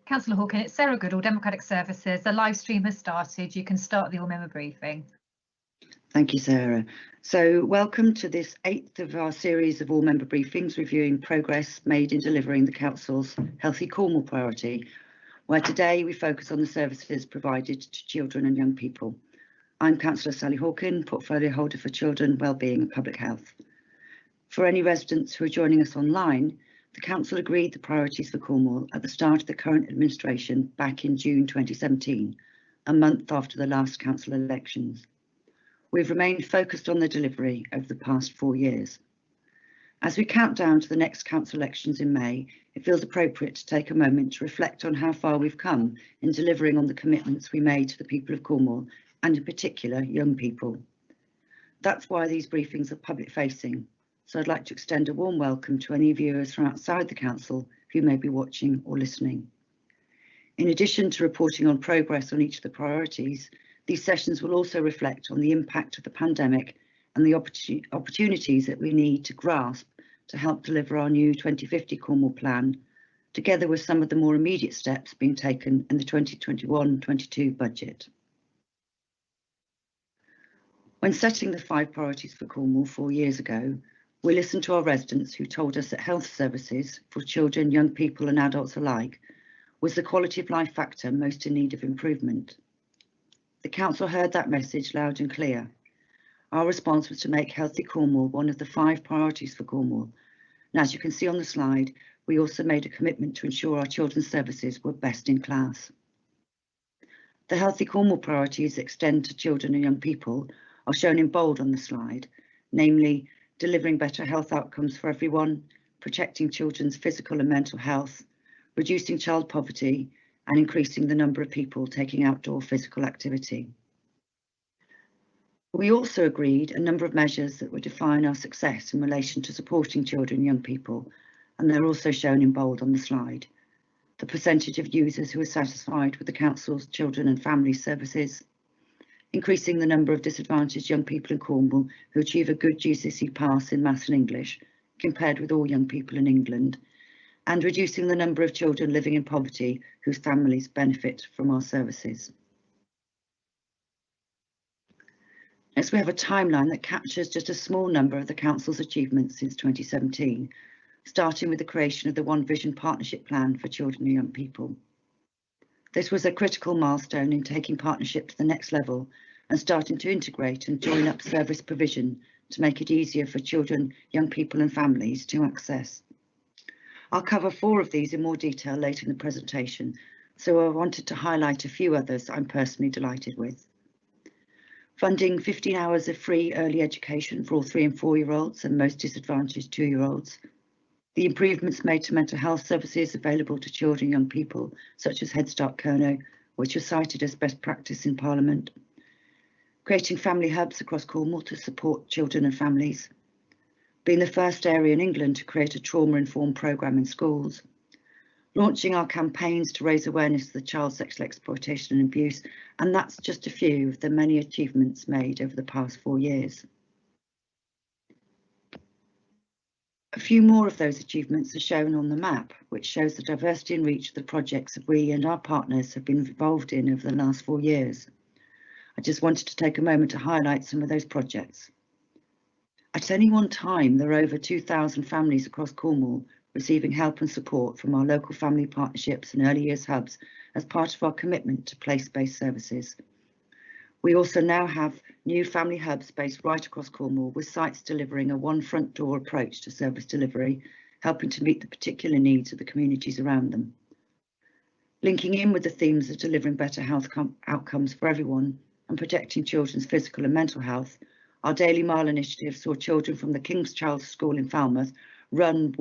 Councillor Hawken, it's Sarah Goodall, Democratic Services. The live stream has started. You can start the all-member briefing. Thank you, Sarah. So welcome to this 8th of our series of all-member briefings reviewing progress made in delivering the Council's Healthy Cornwall priority, where today we focus on the services provided to children and young people. I'm Councillor Sally Hawken, Portfolio Holder for Children, Wellbeing and Public Health. For any residents who are joining us online, the Council agreed the priorities for Cornwall at the start of the current administration back in June 2017, a month after the last council elections. We've remained focused on the delivery over the past 4 years. As we count down to the next council elections in May, it feels appropriate to take a moment to reflect on how far we've come in delivering on the commitments we made to the people of Cornwall, and in particular young people. That's why these briefings are public facing. So I'd like to extend a warm welcome to any viewers from outside the council who may be watching or listening. In addition to reporting on progress on each of the priorities, these sessions will also reflect on the impact of the pandemic and the opportunities that we need to grasp to help deliver our new 2050 Cornwall plan, together with some of the more immediate steps being taken in the 2021-22 budget. When setting the 5 priorities for Cornwall 4 years ago, we listened to our residents who told us that health services for children, young people and adults alike was the quality of life factor most in need of improvement. The Council heard that message loud and clear. Our response was to make Healthy Cornwall one of the 5 priorities for Cornwall. And as you can see on the slide, we also made a commitment to ensure our children's services were best in class. The Healthy Cornwall priorities that extend to children and young people are shown in bold on the slide, namely delivering better health outcomes for everyone, protecting children's physical and mental health, reducing child poverty, and increasing the number of people taking outdoor physical activity. We also agreed a number of measures that would define our success in relation to supporting children and young people, and they're also shown in bold on the slide. The percentage of users who are satisfied with the Council's children and family services, increasing the number of disadvantaged young people in Cornwall who achieve a good GCSE pass in maths and English, compared with all young people in England, and reducing the number of children living in poverty whose families benefit from our services. Next, we have a timeline that captures just a small number of the Council's achievements since 2017, starting with the creation of the One Vision Partnership Plan for Children and Young People. This was a critical milestone in taking partnership to the next level and starting to integrate and join up service provision to make it easier for children, young people and families to access. I'll cover 4 of these in more detail later in the presentation, so I wanted to highlight a few others I'm personally delighted with. Funding 15 hours of free early education for all 3 and 4-year-olds and most disadvantaged 2-year-olds. The improvements made to mental health services available to children and young people, such as Head Start Kerno, which was cited as best practice in Parliament. Creating family hubs across Cornwall to support children and families. Being the first area in England to create a trauma-informed programme in schools. Launching our campaigns to raise awareness of the child sexual exploitation and abuse, and that's just a few of the many achievements made over the past 4 years. A few more of those achievements are shown on the map, which shows the diversity and reach of the projects that we and our partners have been involved in over the last 4 years. I just wanted to take a moment to highlight some of those projects. At any one time, there are over 2,000 families across Cornwall receiving help and support from our local family partnerships and early years hubs as part of our commitment to place-based services. We also now have new family hubs based right across Cornwall, with sites delivering a one front door approach to service delivery, helping to meet the particular needs of the communities around them. Linking in with the themes of delivering better health outcomes for everyone and protecting children's physical and mental health, our Daily Mile initiative saw children from the King's Charles School in Falmouth run,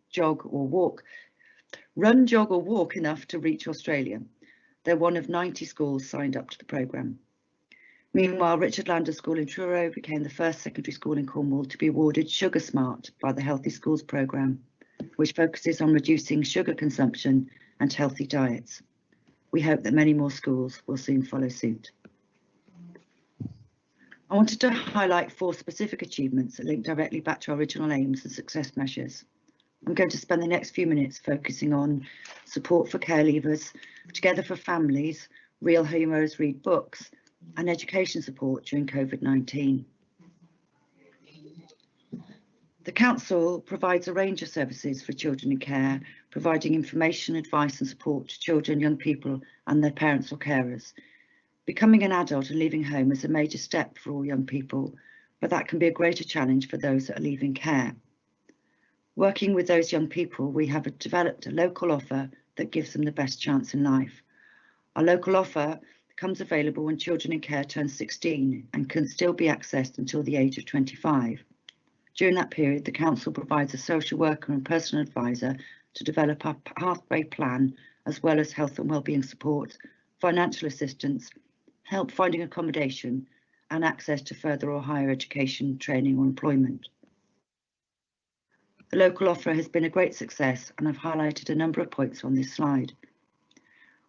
jog or walk enough to reach Australia. They're one of 90 schools signed up to the programme. Meanwhile, Richard Landers School in Truro became the first secondary school in Cornwall to be awarded Sugar Smart by the Healthy Schools programme, which focuses on reducing sugar consumption and healthy diets. We hope that many more schools will soon follow suit. I wanted to highlight 4 specific achievements that link directly back to our original aims and success measures. I'm going to spend the next few minutes focusing on support for care leavers, Together for Families, Real Heroes Read Books, and education support during COVID-19. The Council provides a range of services for children in care, providing information, advice and support to children, young people and their parents or carers. Becoming an adult and leaving home is a major step for all young people, but that can be a greater challenge for those that are leaving care. Working with those young people, we have developed a local offer that gives them the best chance in life. Our local offer becomes available when children in care turn 16 and can still be accessed until the age of 25. During that period, the Council provides a social worker and personal advisor to develop a pathway plan, as well as health and wellbeing support, financial assistance, help finding accommodation, and access to further or higher education, training or employment. The local offer has been a great success, and I've highlighted a number of points on this slide.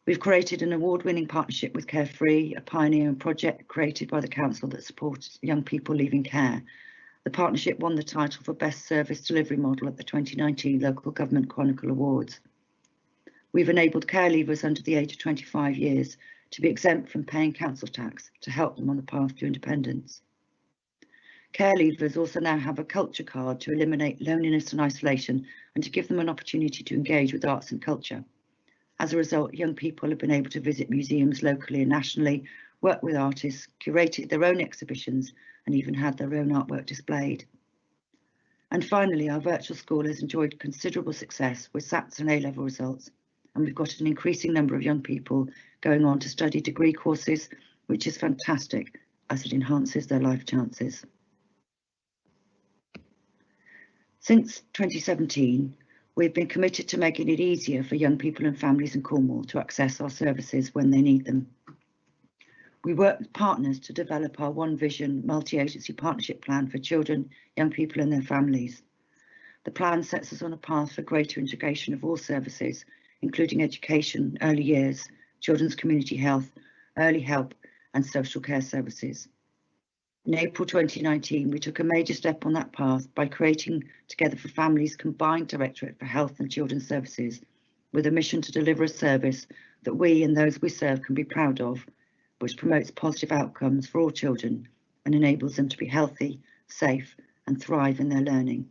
We've created an award-winning partnership with Carefree, a pioneering project created by the Council that supports young people leaving care. The partnership won the title for Best Service Delivery Model at the 2019 Local Government Chronicle Awards. We've enabled care leavers under the age of 25 years to be exempt from paying council tax to help them on the path to independence. Care leavers also now have a culture card to eliminate loneliness and isolation and to give them an opportunity to engage with arts and culture. As a result, young people have been able to visit museums locally and nationally, work with artists, curated their own exhibitions, and even had their own artwork displayed. And finally, our virtual school has enjoyed considerable success with SATs and A-level results, and we've got an increasing number of young people going on to study degree courses, which is fantastic as it enhances their life chances. Since 2017, we've been committed to making it easier for young people and families in Cornwall to access our services when they need them. We work with partners to develop our One Vision multi-agency partnership plan for children, young people and their families. The plan sets us on a path for greater integration of all services, including education, early years, children's community health, early help and social care services. In April 2019, we took a major step on that path by creating Together for Families combined Directorate for Health and Children's Services, with a mission to deliver a service that we and those we serve can be proud of, which promotes positive outcomes for all children and enables them to be healthy, safe and thrive in their learning.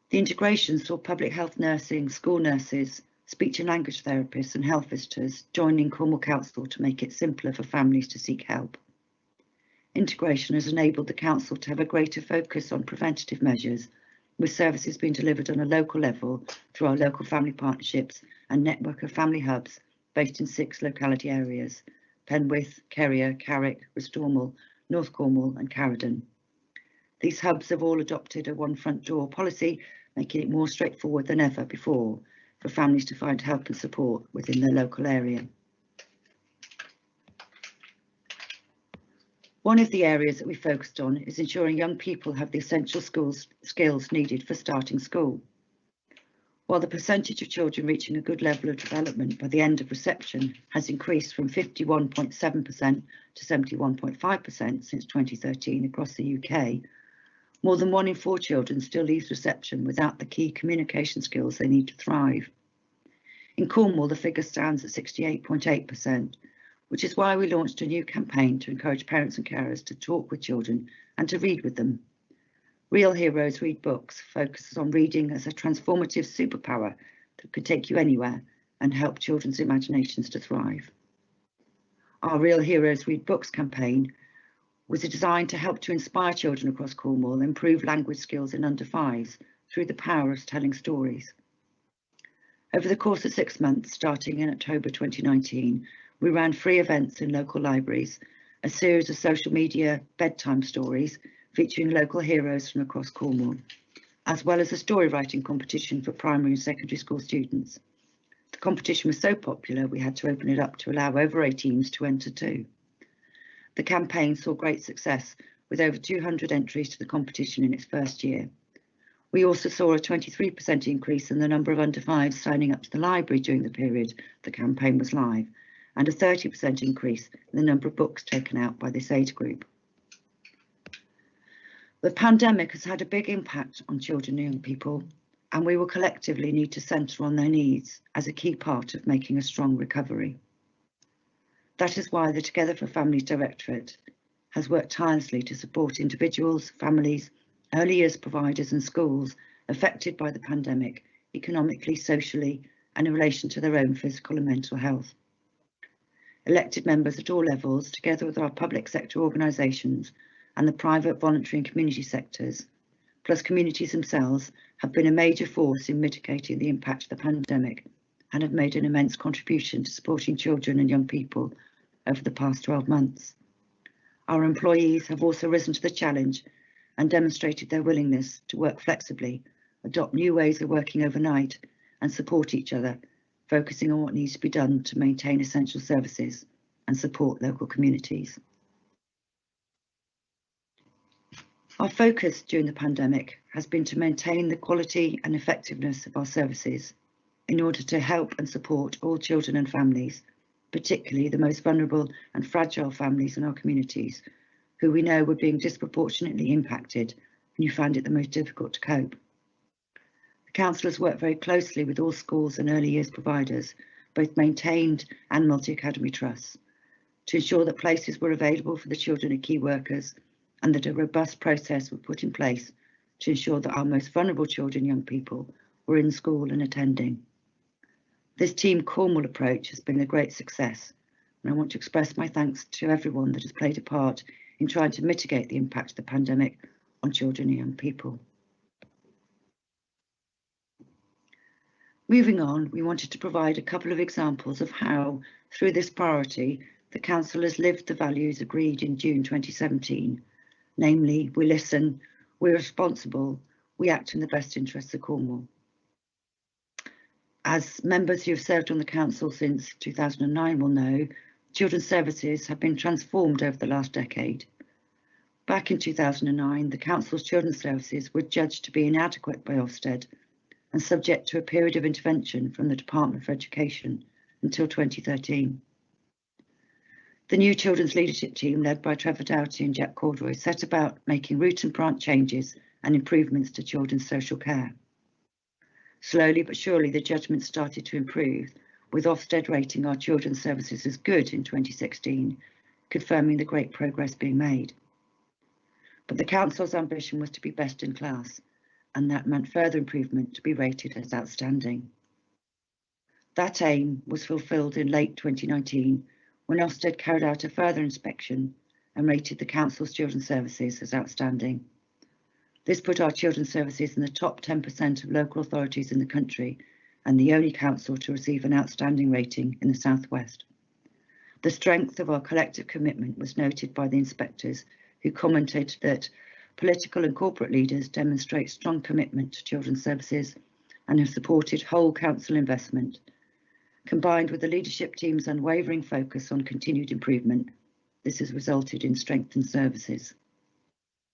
The integration saw public health nursing, school nurses, speech and language therapists and health visitors joining Cornwall Council to make it simpler for families to seek help. Integration has enabled the Council to have a greater focus on preventative measures, with services being delivered on a local level through our local family partnerships and network of family hubs based in 6 locality areas: Penwith, Kerrier, Carrick, Restormel, North Cornwall and Carridon. These hubs have all adopted a one front door policy, making it more straightforward than ever before for families to find help and support within their local area. One of the areas that we focused on is ensuring young people have the essential skills needed for starting school. While the percentage of children reaching a good level of development by the end of reception has increased from 51.7% to 71.5% since 2013 across the UK, more than 1 in 4 children still leaves reception without the key communication skills they need to thrive. In Cornwall, the figure stands at 68.8%, which is why we launched a new campaign to encourage parents and carers to talk with children and to read with them. Real Heroes Read Books focuses on reading as a transformative superpower that could take you anywhere and help children's imaginations to thrive. Our Real Heroes Read Books campaign was designed to help to inspire children across Cornwall and improve language skills in under 5s through the power of telling stories. Over the course of 6 months, starting in October 2019, we ran free events in local libraries, a series of social media bedtime stories featuring local heroes from across Cornwall, as well as a story writing competition for primary and secondary school students. The competition was so popular we had to open it up to allow over 18s to enter too. The campaign saw great success with over 200 entries to the competition in its first year. We also saw a 23% increase in the number of under 5s signing up to the library during the period the campaign was live, and a 30% increase in the number of books taken out by this age group. The pandemic has had a big impact on children and young people, and we will collectively need to centre on their needs as a key part of making a strong recovery. That is why the Together for Families Directorate has worked tirelessly to support individuals, families, early years providers and schools affected by the pandemic, economically, socially, and in relation to their own physical and mental health. Elected members at all levels, together with our public sector organisations and the private, voluntary and community sectors, plus communities themselves, have been a major force in mitigating the impact of the pandemic and have made an immense contribution to supporting children and young people over the past 12 months. Our employees have also risen to the challenge and demonstrated their willingness to work flexibly, adopt new ways of working overnight and support each other, focusing on what needs to be done to maintain essential services and support local communities. Our focus during the pandemic has been to maintain the quality and effectiveness of our services in order to help and support all children and families, particularly the most vulnerable and fragile families in our communities, who we know were being disproportionately impacted and who found it the most difficult to cope. The Council has worked very closely with all schools and early years providers, both maintained and multi-academy trusts, to ensure that places were available for the children and key workers and that a robust process was put in place to ensure that our most vulnerable children and young people were in school and attending. This Team Cornwall approach has been a great success, and I want to express my thanks to everyone that has played a part in trying to mitigate the impact of the pandemic on children and young people. Moving on, we wanted to provide a couple of examples of how, through this priority, the Council has lived the values agreed in June 2017, namely, we listen, we're responsible, we act in the best interests of Cornwall. As members who have served on the Council since 2009 will know, children's services have been transformed over the last decade. Back in 2009, the Council's children's services were judged to be inadequate by Ofsted and subject to a period of intervention from the Department for Education until 2013. The new children's leadership team, led by Trevor Doughty and Jack Corduroy, set about making root and branch changes and improvements to children's social care. Slowly but surely, the judgment started to improve, with Ofsted rating our children's services as good in 2016, confirming the great progress being made. But the Council's ambition was to be best in class, and that meant further improvement to be rated as outstanding. That aim was fulfilled in late 2019, when Ofsted carried out a further inspection and rated the Council's children's services as outstanding. This put our children's services in the top 10% of local authorities in the country and the only council to receive an outstanding rating in the South West. The strength of our collective commitment was noted by the inspectors, who commented that political and corporate leaders demonstrate strong commitment to children's services and have supported whole council investment. Combined with the leadership team's unwavering focus on continued improvement, this has resulted in strengthened services.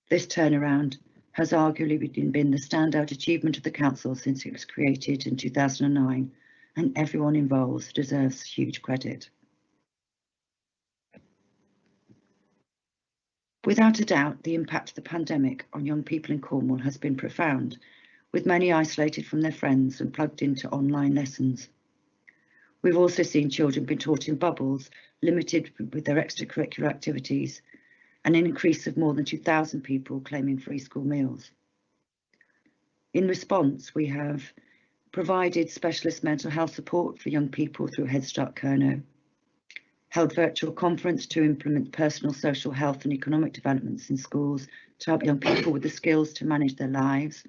This turnaround has arguably been the standout achievement of the Council since it was created in 2009, and everyone involved deserves huge credit. Without a doubt, the impact of the pandemic on young people in Cornwall has been profound, with many isolated from their friends and plugged into online lessons. We've also seen children being taught in bubbles, limited with their extracurricular activities, and an increase of more than 2,000 people claiming free school meals. In response, we have provided specialist mental health support for young people through Head Start Kerno, held virtual conference to implement personal, social, health and economic developments in schools to help young people with the skills to manage their lives,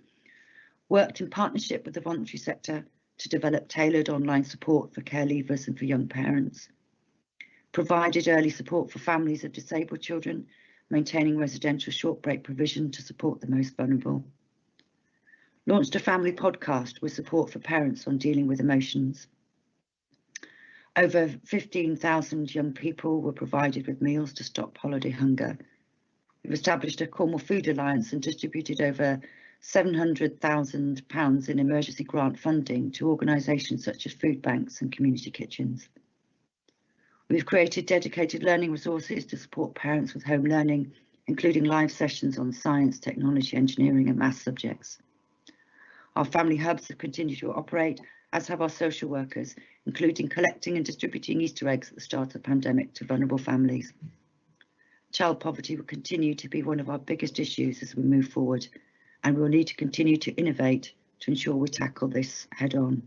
worked in partnership with the voluntary sector to develop tailored online support for care leavers and for young parents, provided early support for families of disabled children, maintaining residential short break provision to support the most vulnerable, launched a family podcast with support for parents on dealing with emotions. Over 15,000 young people were provided with meals to stop holiday hunger. We've established a Cornwall Food Alliance and distributed over £700,000 in emergency grant funding to organisations such as food banks and community kitchens. We've created dedicated learning resources to support parents with home learning including live sessions on science, technology, engineering and maths subjects. Our family hubs have continued to operate, as have our social workers, including collecting and distributing Easter eggs at the start of the pandemic to vulnerable families. Child poverty will continue to be one of our biggest issues as we move forward, and we will need to continue to innovate to ensure we tackle this head on.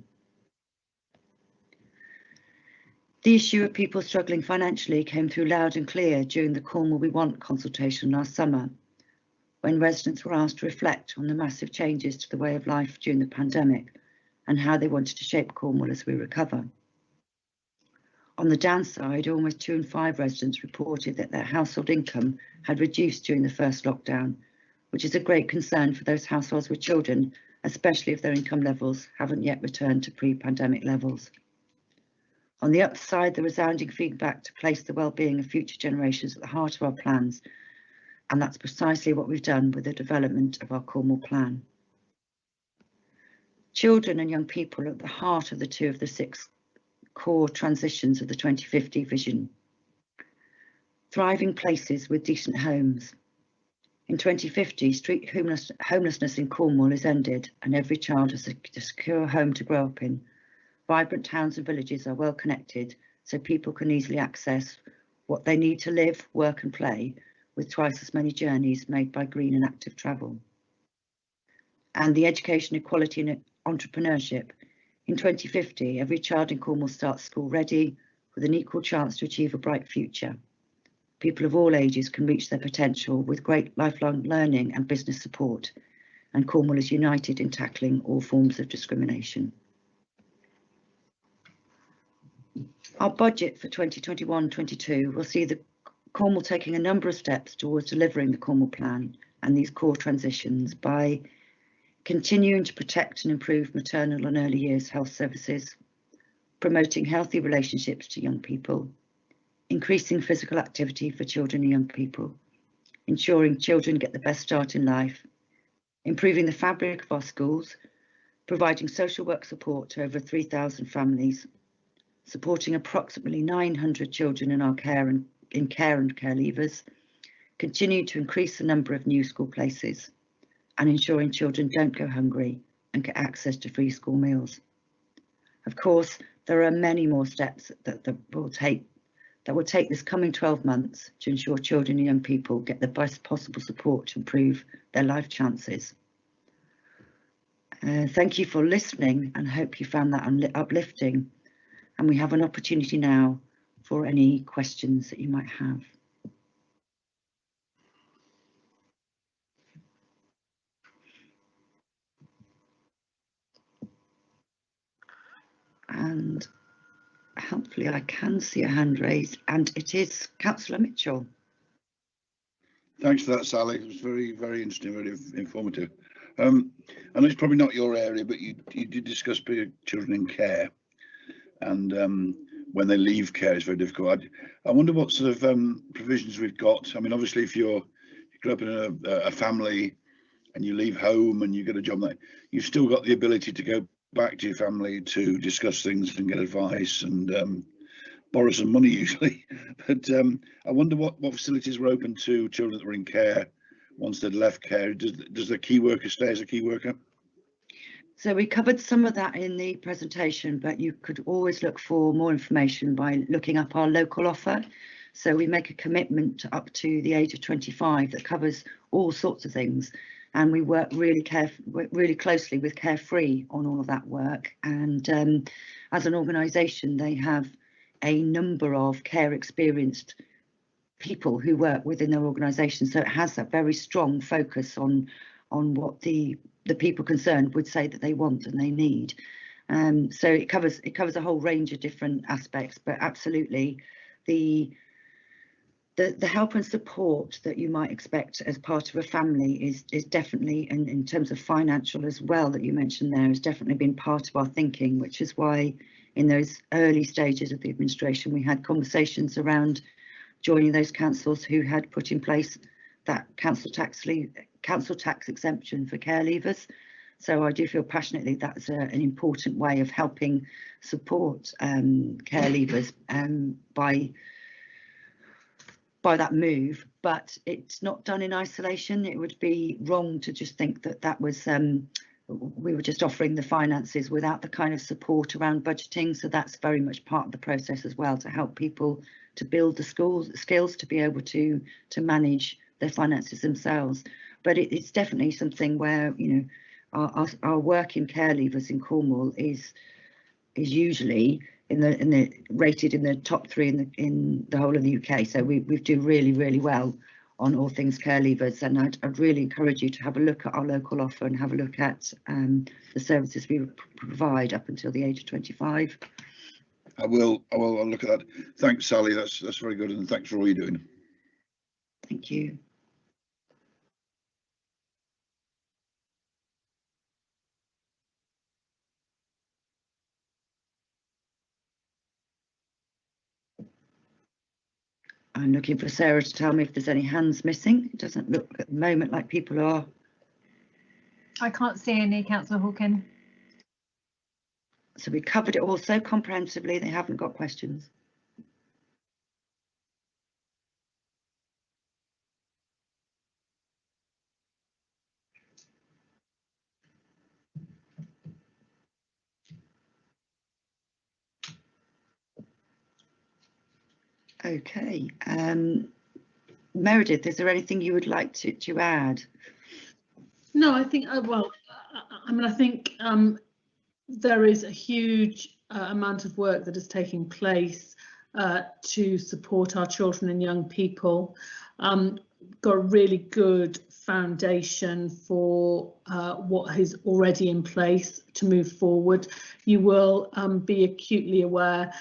The issue of people struggling financially came through loud and clear during the Cornwall We Want consultation last summer, when residents were asked to reflect on the massive changes to the way of life during the pandemic and how they wanted to shape Cornwall as we recover. On the downside, almost 2 in 5 residents reported that their household income had reduced during the first lockdown, which is a great concern for those households with children, especially if their income levels haven't yet returned to pre-pandemic levels. On the upside, the resounding feedback to place the well-being of future generations at the heart of our plans, and that's precisely what we've done with the development of our Cornwall plan. Children and young people are at the heart of the 2 of the 6 core transitions of the 2050 vision. Thriving places with decent homes. In 2050, street homelessness in Cornwall is ended and every child has a secure home to grow up in. Vibrant towns and villages are well connected, so people can easily access what they need to live, work and play, with twice as many journeys made by green and active travel. And the education, equality and entrepreneurship. In 2050, every child in Cornwall starts school ready, with an equal chance to achieve a bright future. People of all ages can reach their potential with great lifelong learning and business support, and Cornwall is united in tackling all forms of discrimination. Our budget for 2021-22 will see the Cornwall taking a number of steps towards delivering the Cornwall plan and these core transitions by continuing to protect and improve maternal and early years health services, promoting healthy relationships to young people, increasing physical activity for children and young people, ensuring children get the best start in life, improving the fabric of our schools, providing social work support to over 3,000 families, supporting approximately 900 children in our care and care leavers, continue to increase the number of new school places, and ensuring children don't go hungry and get access to free school meals. Of course, there are many more steps that will take this coming 12 months to ensure children and young people get the best possible support to improve their life chances. Thank you for listening and hope you found that uplifting. And we have an opportunity now for any questions that you might have. And hopefully I can see a hand raised, and it is Councillor Mitchell. Thanks for that, Sally. It was very, very interesting, very informative. I know it's probably not your area, but you did discuss children in care, and when they leave care, it's very difficult. I wonder what sort of provisions we've got. I mean, obviously, if you grew up in a family and you leave home and you get a job, like you've still got the ability to go back to your family to discuss things and get advice and borrow some money usually. But I wonder what facilities were open to children that were in care once they'd left care. Does the key worker stay as a key worker? So we covered some of that in the presentation, but you could always look for more information by looking up our local offer. So we make a commitment to up to the age of 25 that covers all sorts of things. And we work really closely with Carefree on all of that work. And as an organisation, they have a number of care experienced people who work within their organisation. So it has a very strong focus on what the people concerned would say that they want and they need. So it covers a whole range of different aspects, but absolutely the help and support that you might expect as part of a family is definitely, and in terms of financial as well that you mentioned there, has definitely been part of our thinking, which is why in those early stages of the administration we had conversations around joining those councils who had put in place that council tax exemption for care leavers. So I do feel passionately that's an important way of helping support care leavers by that move. but it's not done in isolation. It would be wrong to just think that that was we were just offering the finances without the kind of support around budgeting. So that's very much part of the process as well, to help people to build the skills to be able to manage their finances themselves. But it's definitely something where, you know, our work in care leavers in Cornwall is usually rated in the top 3 in the whole of the UK. So we do really well on all things care leavers, and I'd really encourage you to have a look at our local offer and have a look at the services we provide up until the age of 25. I will look at that. Thanks, Sally. That's very good, and thanks for all you're doing. Thank you. I'm looking for Sarah to tell me if there's any hands missing. It doesn't look at the moment like people are. I can't see any, Councillor Hawken. So we covered it all so comprehensively, they haven't got questions. Okay, Meredith, is there anything you would like to add? No, I think, well, I mean, I think there is a huge amount of work that is taking place to support our children and young people. Got a really good foundation for what is already in place to move forward. You will be acutely aware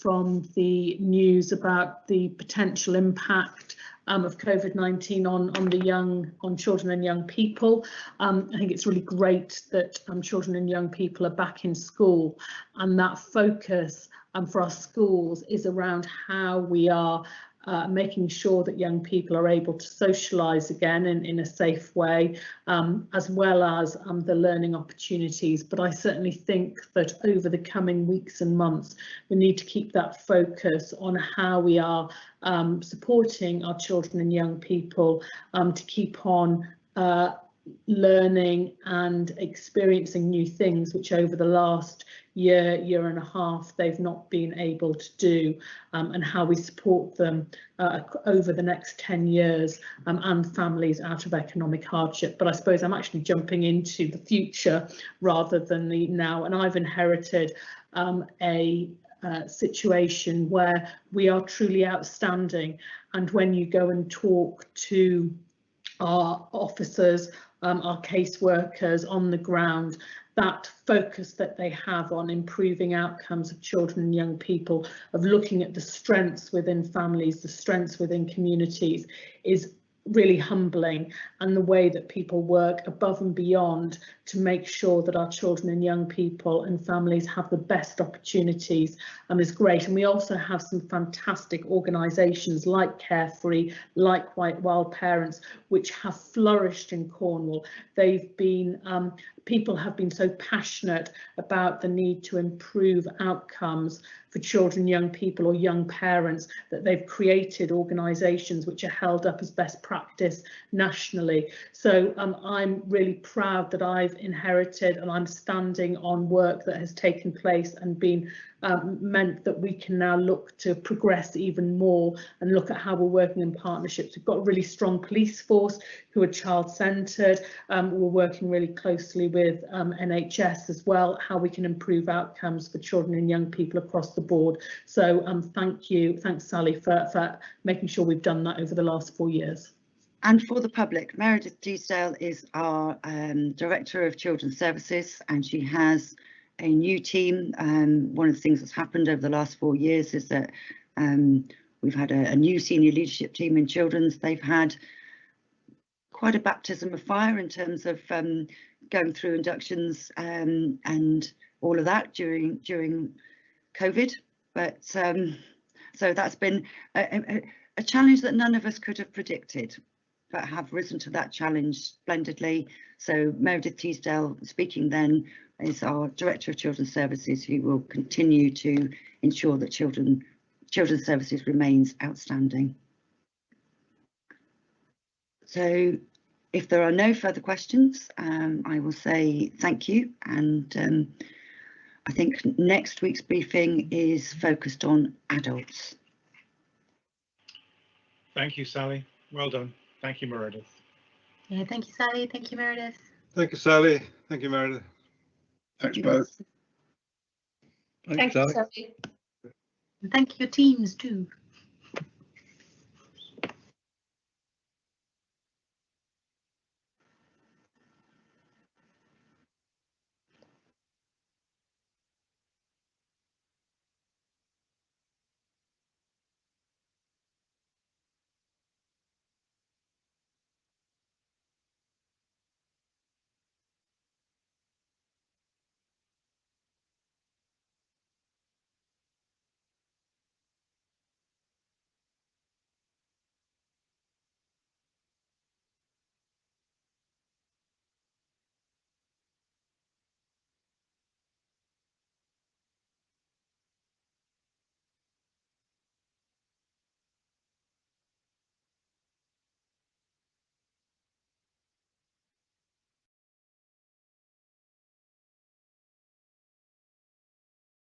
from the news about the potential impact of COVID-19 on children and young people. I think it's really great that children and young people are back in school, and that focus for our schools is around how we are making sure that young people are able to socialise again in a safe way, as well as the learning opportunities. But I certainly think that over the coming weeks and months, we need to keep that focus on how we are supporting our children and young people to keep on learning and experiencing new things, which over the last year and a half they've not been able to do, and how we support them over the next 10 years and families out of economic hardship. But I suppose I'm actually jumping into the future rather than the now, and I've inherited a situation where we are truly outstanding, and when you go and talk to our officers, our caseworkers on the ground, that focus that they have on improving outcomes of children and young people, of looking at the strengths within families, the strengths within communities, is really humbling, and the way that people work above and beyond to make sure that our children and young people and families have the best opportunities is great. And we also have some fantastic organisations like Carefree, like White Wild Parents, which have flourished in Cornwall. They've been people have been so passionate about the need to improve outcomes for children, young people or young parents, that they've created organisations which are held up as best practice nationally. So I'm really proud that I've inherited, and I'm standing on work that has taken place and been meant that we can now look to progress even more and look at how we're working in partnerships. We've got a really strong police force who are child-centred. We're working really closely with NHS as well, how we can improve outcomes for children and young people across the board. So thank you, thanks Sally for making sure we've done that over the last 4 years. And for the public, Meredith Teasdale is our Director of Children's Services, and she has a new team. One of the things that's happened over the last 4 years is that we've had a new senior leadership team in children's. They've had quite a baptism of fire in terms of going through inductions and all of that during COVID. But so that's been a challenge that none of us could have predicted, but have risen to that challenge splendidly. So Meredith Teasdale speaking then is our Director of Children's Services, who will continue to ensure that Children's Services remains outstanding. So if there are no further questions, I will say thank you, and I think next week's briefing is focused on adults. Thank you, Sally. Well done. Thank you, Meredith. Yeah, thank you, Sally. Thank you, Meredith. Thank you, Sally. Thank you, Meredith. Thanks both. Thanks, Sally. And thank your teams too.